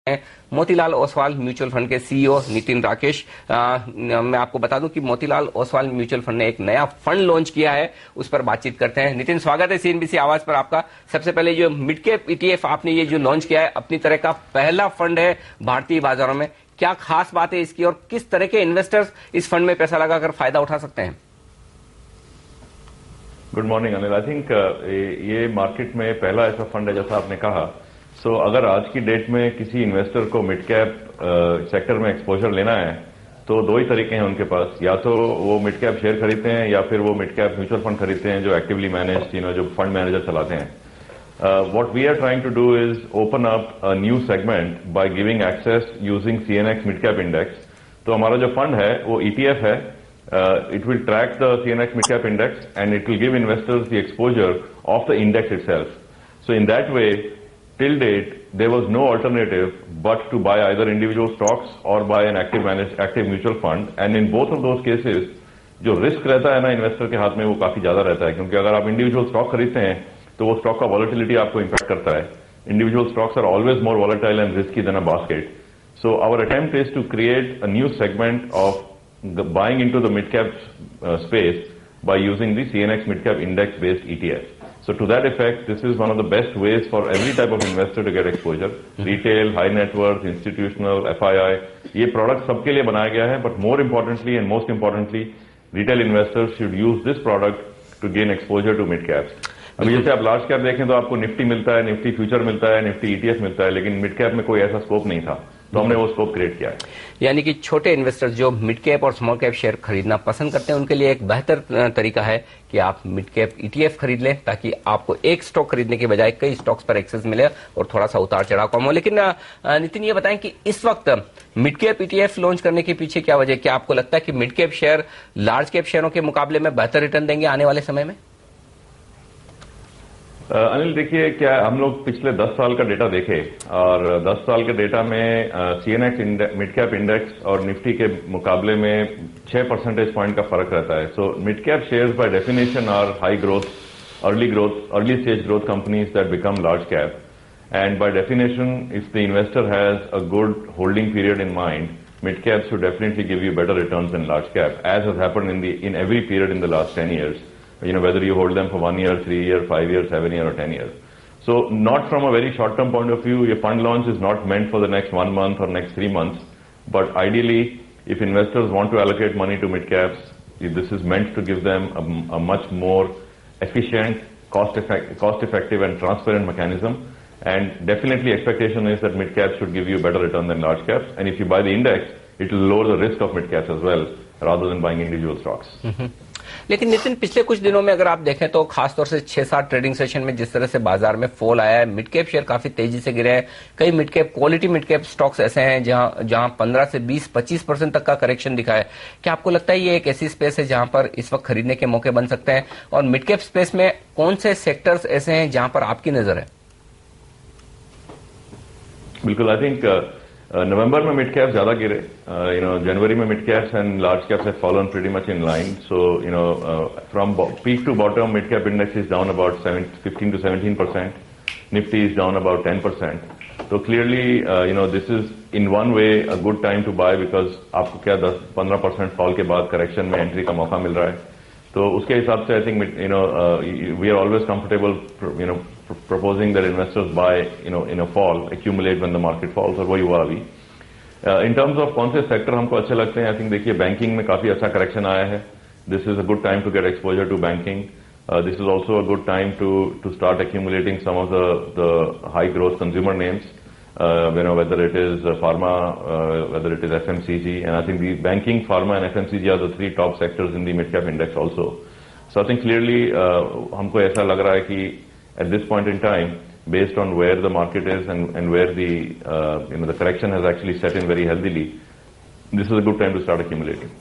Motilal Oswal mutual fund के CEO Nitin Rakesh. मैं आपको बता दूं कि मोतीलाल ओसवाल म्यूचुअल फंड ने एक नया फंड लॉन्च किया है, उस पर बातचीत करते हैं। नितिन, स्वागत है सीएनबीसी आवाज पर आपका। सबसे पहले जो मिड कैप ईटीएफ आपने ये जो लॉन्च किया है, अपनी तरह का पहला फंड है भारतीय बाजारों में, क्या खास बात है इसकी और किस तरह के इन्वेस्टर्स इस फंड में पैसा लगाकर फायदा उठा सकते हैं? Good morning Anil. I think ये मार्केट में पहला ऐसा फंड है जैसा आपने कहा। सो अगर आज की डेट में किसी इन्वेस्टर को मिड कैप सेक्टर में एक्सपोजर लेना है तो दो ही तरीके हैं उनके पास। या तो वो मिड कैप शेयर खरीदते हैं या फिर वो मिड कैप म्यूचुअल फंड खरीदते हैं जो एक्टिवली मैनेज जो फंड मैनेजर चलाते हैं। What we are trying to do is open up a new segment by giving access using CNX mid cap index. तो हमारा जो फंड है वो ईटीएफ है। It will track the CNX Midcap Index and it will give investors the exposure of the index itself. So in that way, till date, there was no alternative but to buy either individual stocks or buy an active mutual fund. And in both of those cases, जो risk रहता है ना investor के हाथ में वो काफी ज्यादा रहता है, क्योंकि अगर आप इंडिविजुअल स्टॉक खरीदते हैं तो वो स्टॉक का वॉलेटिलिटी आपको इम्पैक्ट करता है। Individual stocks are always more volatile and risky than a basket. So our attempt is to create a new segment of buying into the mid-cap space by using the CNX mid-cap index-based ETF. So to that effect, this is one of the best ways for every type of investor to get exposure. Retail, high net worth, institutional, FII, ये product सबके लिए बनाया गया है, but more importantly and most importantly, retail investors should use this product to gain exposure to mid-caps. अभी जैसे आप large cap देखें तो आपको निफ्टी मिलता है, निफ्टी फ्यूचर मिलता है, निफ्टी ईटीएफ मिलता है, लेकिन मिड कैप में कोई ऐसा स्कोप नहीं था, तो हमने वो स्कोप क्रिएट किया है। यानी कि छोटे इन्वेस्टर्स जो मिड कैप और स्मॉल कैप शेयर खरीदना पसंद करते हैं उनके लिए एक बेहतर तरीका है कि आप मिड कैप ईटीएफ खरीद लें, ताकि आपको एक स्टॉक खरीदने के बजाय कई स्टॉक्स पर एक्सेस मिले और थोड़ा सा उतार चढ़ाव कम हो। लेकिन नितिन, ये बताएं कि इस वक्त मिड कैप ईटीएफ लॉन्च करने के पीछे क्या वजह है? क्या आपको लगता है कि mid cap share large cap शेयरों के मुकाबले में बेहतर रिटर्न देंगे आने वाले समय में? अनिल, देखिए, क्या हम लोग पिछले 10 साल का डेटा देखें और 10 साल के डेटा में सीएनएक्स मिड कैप इंडेक्स और निफ्टी के मुकाबले में 6 परसेंटेज पॉइंट का फर्क रहता है। So mid cap shares by definition are high growth, early stage growth companies that become large cap, and by definition if the investor has a good holding period in mind, mid caps should definitely give you better returns than large cap, as has happened in every period in the last 10 years. Whether you hold them for 1 year, 3 year, 5 year, 7 year or 10 years. So not from a very short term point of view, your fund launch is not meant for the next 1 month or next 3 months. But ideally, if investors want to allocate money to mid caps, this is meant to give them a much more efficient, cost effective and transparent mechanism. And definitely expectation is that mid caps should give you better return than large caps. And if you buy the index, it will lower the risk of mid caps as well, rather than buying individual stocks. लेकिन नितिन, पिछले कुछ दिनों में अगर आप देखें तो खासतौर से 6-7 ट्रेडिंग सेशन में जिस तरह से बाजार में फॉल आया है, मिड कैप शेयर काफी तेजी से गिरे हैं। कई mid cap quality mid cap stocks ऐसे हैं जहां 15 से 20-25% तक का करेक्शन दिखा है। क्या आपको लगता है ये एक ऐसी स्पेस है जहां पर इस वक्त खरीदने के मौके बन सकते हैं? और मिड कैप स्पेस में कौन से सेक्टर्स ऐसे हैं जहां पर आपकी नजर है? बिल्कुल, आई थिंक नवंबर में मिड कैप ज्यादा गिरे। जनवरी में mid caps and large caps have fallen pretty much in line. So from peak to bottom mid cap index is down about 15 to 17%. Nifty is down about 10%. तो clearly this is in one way a good time to buy, because आपको क्या 10-15% fall के बाद correction में entry का मौका मिल रहा है। तो उसके हिसाब से I think we are always comfortable proposing that investors buy in a fall, accumulate when the market falls, और वही हुआ अभी। in terms of कौन से सेक्टर हमको अच्छे लगते हैं, आई थिंक देखिए बैंकिंग में काफी अच्छा करेक्शन आया है। This is a good time to get exposure to banking. This is also a good time to start accumulating some of the high growth consumer names, whether it is pharma, whether it is FMCG, and I think the banking, pharma and FMCG are the 3 top sectors in the mid cap index also. So I think clearly हमको ऐसा लग रहा है कि at this point in time, based on where the market is and where the correction has actually set in very healthily, this is a good time to start accumulating.